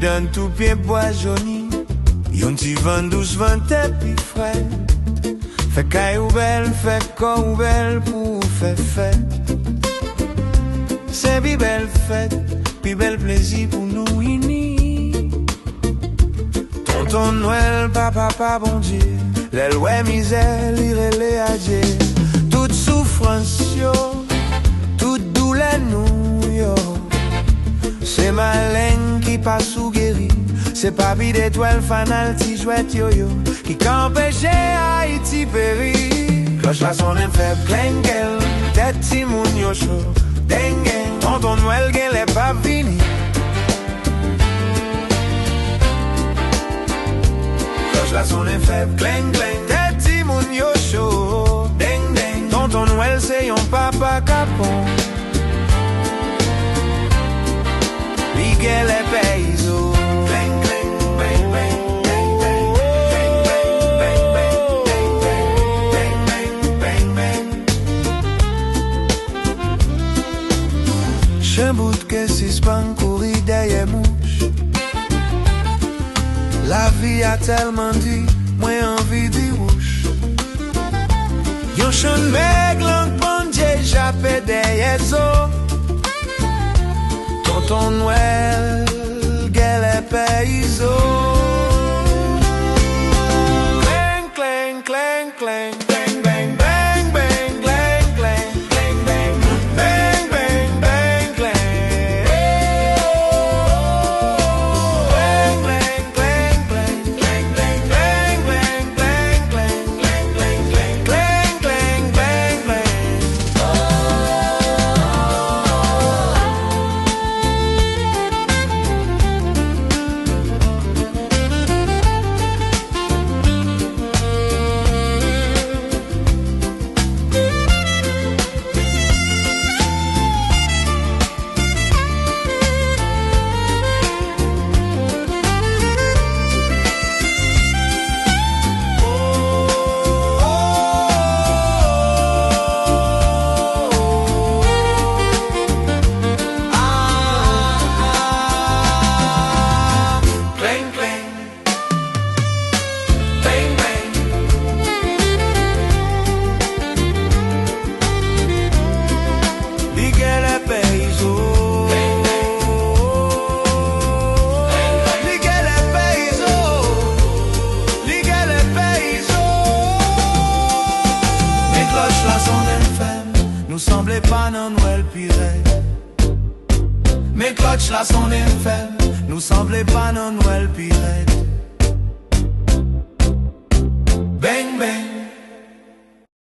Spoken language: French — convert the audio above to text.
donne tout pied boisonné. Yon ti vent douce, vent pi frais. Fait caille ou belle, fait corps ou belle pour faire fête. C'est bi belle fête, pi bel plaisir pour nous unis. Tonton Noël, papa, bon Dieu. L'elle ouais misère, l'irélé à Dieu. Toute souffrance yo, toute douleur nous yo. C'est ma laine qui passe ou guéri. C'est papi d'étoile fanal ti jouette yo-yo qui qu'empêche Haïti péri. Cloche la son faible, klengel, tête ti moun yo chaud, dengue. Tonton Noël gen les pas fini. Cloche la son faible, kleng, tête ti moun yo chaud, dengue. Tonton Noël c'est yon papa capon. Li gen les paysans. Un bout que si span courir derrière mouche. La vie a tellement dit, moi envie d'y rouge. Yon chon meg lang pondje jappe derrière zo. Tonton Noël, gele payso. Clang, clang, clang, clang. Nous semblait pas non Noël pirate. Mais cloche là son infâme, nous semblait pas non Noël pirate.